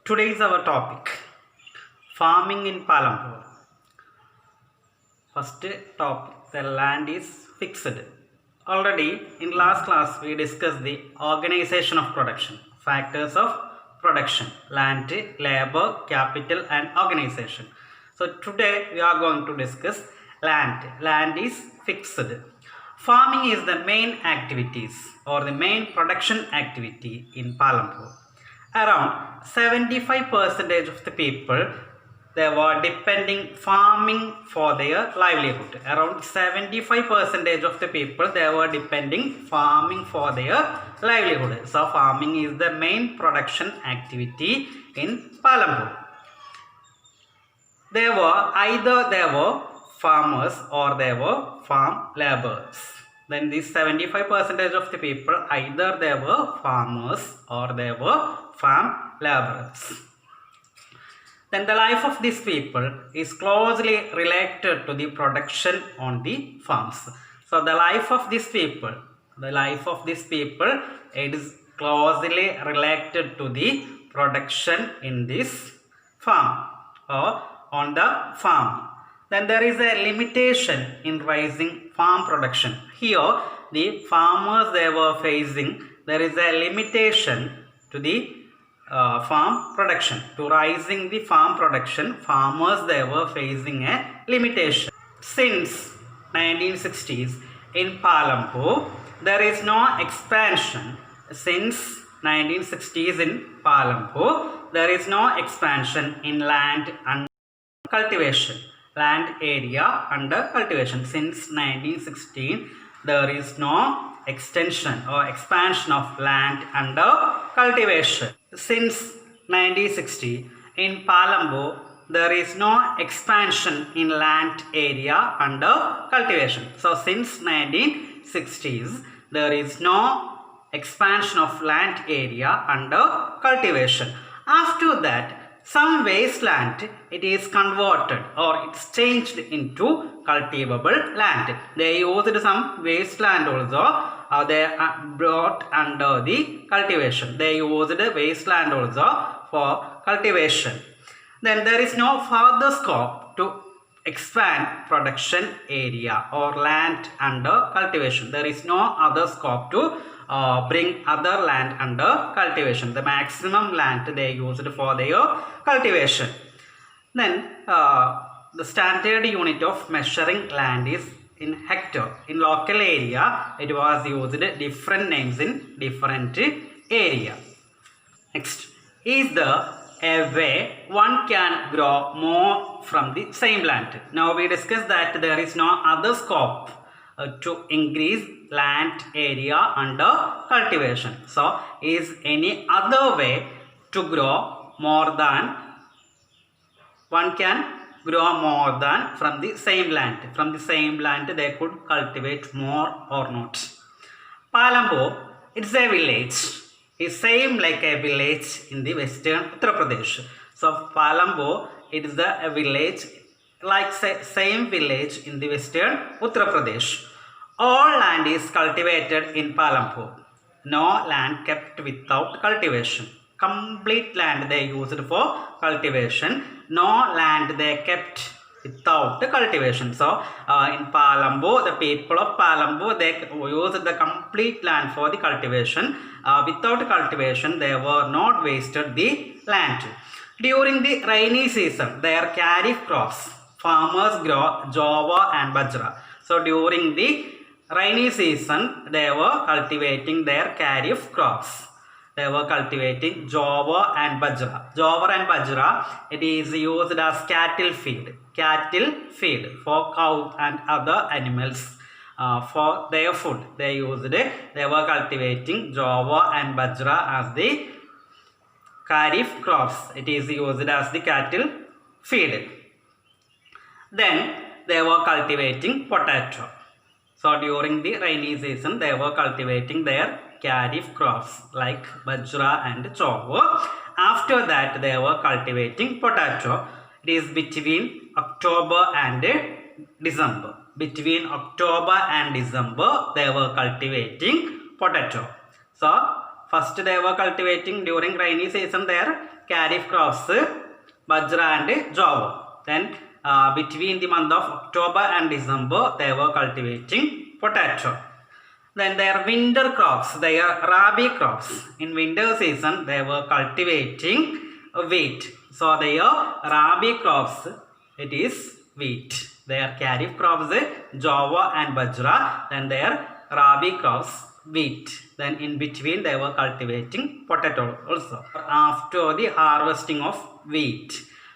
Today is our topic farming in Palampur. First topic, the land is fixed. Already in last class we discussed the organization of production, factors of production, land, labor, capital and organization. So today we are going to discuss land. Land is fixed. Farming is the main activities or the main production activity in Palampur. Around 75% of the people they were depending farming for their livelihood. Around 75% of the people they were depending farming for their livelihood. So farming is the main production activity in Palampur. They were farmers or they were farm laborers. Then these 75% of the people either they were farmers or they were farm laborers. Then the life of these people is closely related to the production on the farms. So the life of these people, it is closely related to the production in this farm or on the farm. Then there is a limitation in rising farm production. Here the farmers they were facing, there is a limitation to the farm production. To rising the farm production, farmers they were facing a limitation. Since 1960s in Palampur, there is no expansion. Since 1960s in Palampur, there is no expansion in land and cultivation. Land area under cultivation. Since 1916, there is no extension or expansion of land under cultivation. Since 1960, in Palampur, there is no expansion in land area under cultivation. So, since 1960s, there is no expansion of land area under cultivation. After that, some wasteland it is converted or it's changed into cultivable land. They used some wasteland also. They are brought under the cultivation. They used wasteland also for cultivation. Then there is no further scope to expand production area or land under cultivation. There is no other scope to bring other land under cultivation. The maximum land they used for their cultivation. Then the standard unit of measuring land is in hectare. In local area, it was used different names in different area. Next, is there a way one can grow more from the same land? Now we discussed that there is no other scope to increase land area under cultivation. So, is any other way to grow more than one can grow more than from the same land? From the same land they could cultivate more or not? Palampur, it's a village. It's same like a village in the western Uttar Pradesh. So Palampur, it is a village like same village in the western Uttar Pradesh. All land is cultivated in Palampur. No land kept without cultivation. Complete land they used for cultivation. No land they kept without cultivation. So, in Palampur, the people of Palampur, they used the complete land for the cultivation. Without cultivation, they were not wasted the land. During the rainy season, their kharif crops, farmers grow jowar and bajra. So, during the rainy season, they were cultivating their kharif crops. They were cultivating jowar and bajra. Jowar and bajra, it is used as cattle feed. Cattle feed for cow and other animals for their food. They used it. They were cultivating jowar and bajra as the kharif crops. It is used as the cattle feed. Then they were cultivating potato. So during the rainy season, they were cultivating their kharif crops like bajra and jowar. After that, they were cultivating potato. It is between October and December. Between October and December, they were cultivating potato. So first they were cultivating during rainy season their kharif crops bajra and jowar. Then between the month of October and December, they were cultivating potato. Then their winter crops, their rabi crops. In winter season, they were cultivating wheat. So their rabi crops, it is wheat. Their kharif crops, jowar and bajra. Then their rabi crops, wheat. Then in between, they were cultivating potato also. After the harvesting of wheat,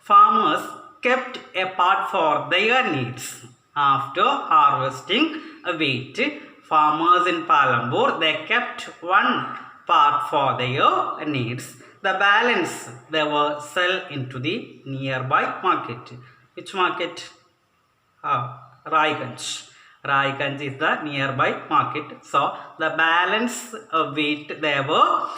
farmers kept a part for their needs. After harvesting wheat, farmers in Palambur, they kept one part for their needs. The balance they were sell into the nearby market. Which market? Raiganj. Raiganj is the nearby market. So the balance of wheat they were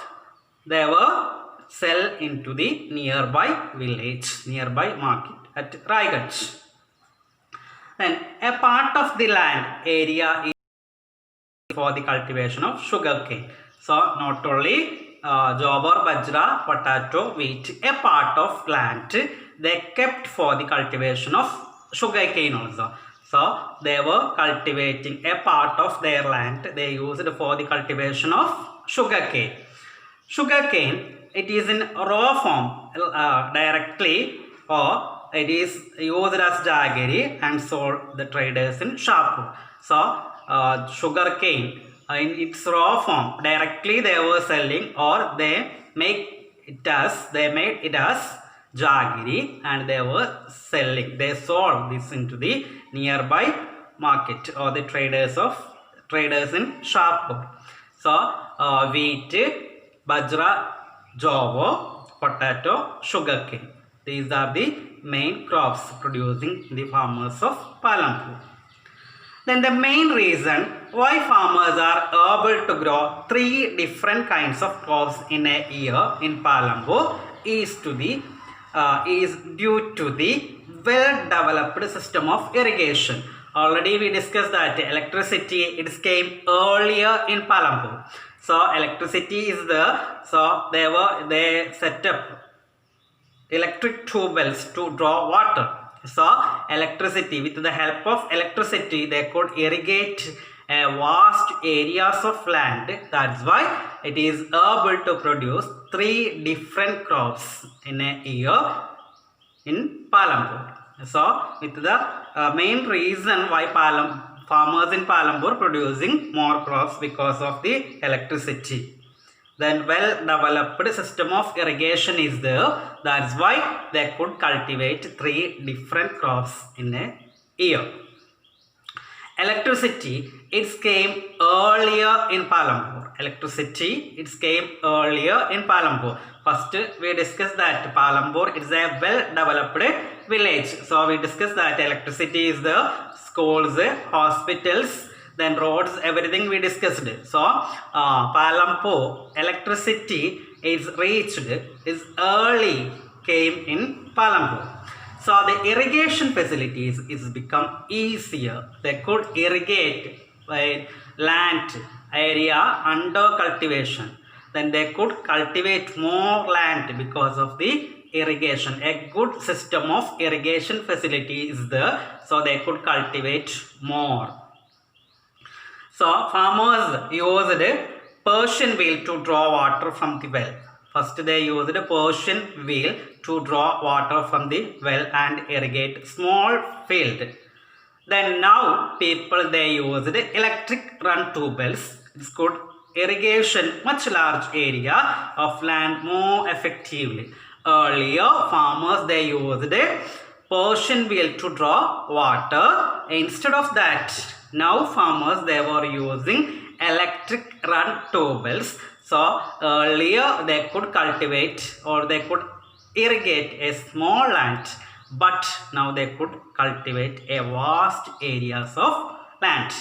sell into the nearby village, nearby market at Raiganj. Then a part of the land area is for the cultivation of sugarcane. So not only jowar, bajra, potato, wheat, a part of land they kept for the cultivation of sugarcane also. So they were cultivating a part of their land they used for the cultivation of sugarcane. Sugarcane, it is in raw form directly, or it is used as jaggery and sold the traders in Shahpur. So sugar cane in its raw form directly they were selling, or they made it as jaggery and they were selling. They sold this into the nearby market or the traders in Shahpur. So wheat, bajra, jowar, potato, sugarcane. These are the main crops producing the farmers of Palambur. Then the main reason why farmers are able to grow 3 different kinds of crops in a year in Palambur is due to the well-developed system of irrigation. Already we discussed that electricity, it came earlier in Palambur. So electricity is there. So they set up electric tube wells to draw water. So electricity, with the help of electricity, they could irrigate vast areas of land. That's why it is able to produce 3 different crops in a year in Palambur. So with the main reason why farmers in Palambur producing more crops because of the electricity. Then well-developed system of irrigation is there. That's why they could cultivate 3 different crops in a year. Electricity, it came earlier in Palambur. First, we discussed that Palambur is a well-developed village. So we discussed that electricity is the schools, hospitals, then roads, everything we discussed. So Palambur electricity is early came in Palambur. So the irrigation facilities is become easier. They could irrigate land area under cultivation. Then they could cultivate more land because of the irrigation. A good system of irrigation facility is there. So they could cultivate more. So farmers used a Persian wheel to draw water from the well. First they used a Persian wheel to draw water from the well and irrigate small field. Then now people they used electric run tube wells. It's good irrigation much large area of land more effectively. Earlier farmers they used a Persian wheel to draw water. Instead of that, now farmers they were using electric run tube wells. So earlier they could cultivate or they could irrigate a small land, but now they could cultivate a vast areas of land.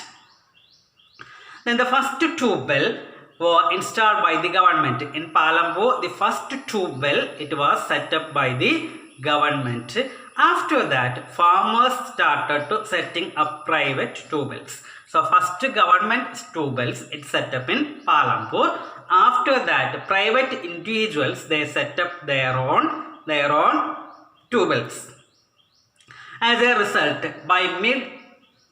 Then the first tube well were installed by the government. In Palambur, the first tube well, it was set up by the government. After that, farmers started to setting up private tube wells. So first government tube wells, it's set up in Palambur. after that, private individuals, they set up their own tubes. As a result, by mid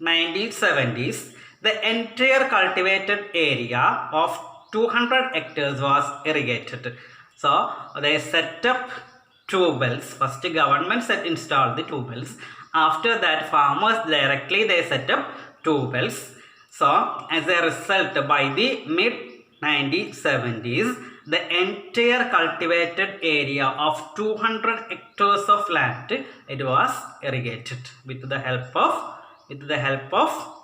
1970s, the entire cultivated area of 200 hectares was irrigated. So they set up tubes. First, government installed the tubes. After that, farmers directly they set up tubes. So as a result, by the mid 1970s, the entire cultivated area of 200 hectares of land, it was irrigated with the help of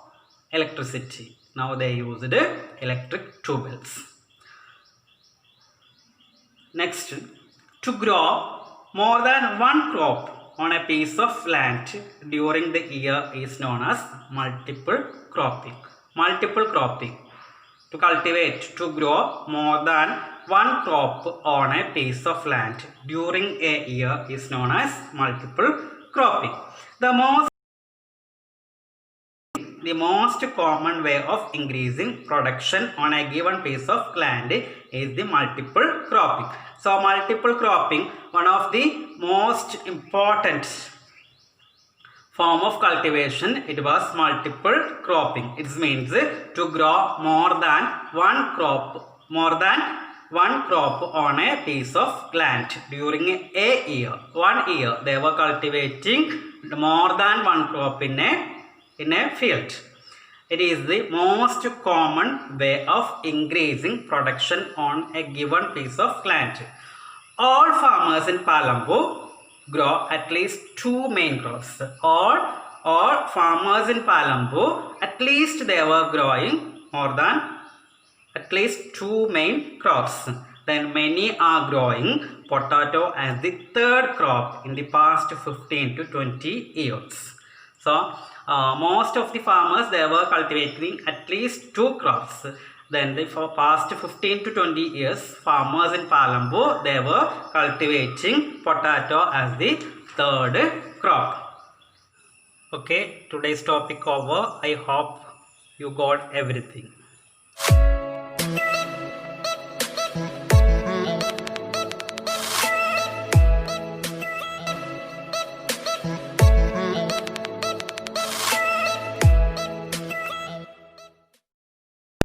electricity. Now they used electric tubes. Next, to grow more than one crop on a piece of land during the year is known as multiple cropping. Multiple cropping. To cultivate, to grow more than one crop on a piece of land during a year is known as multiple cropping. The most common way of increasing production on a given piece of land is the multiple cropping. So multiple cropping, one of the most important form of cultivation, it was multiple cropping. It means to grow more than one crop on a piece of land during a year. 1 year they were cultivating more than one crop in a field. It is the most common way of increasing production on a given piece of land. All farmers in Palambu grow at least 2 main crops. All farmers in Palambu, at least they were growing more than at least 2 main crops. Then many are growing potato as the third crop in the past 15 to 20 years. So most of the farmers, they were cultivating at least 2 crops. Then for past 15 to 20 years, farmers in Palambu, they were cultivating potato as the third crop. Okay, today's topic over. I hope you got everything.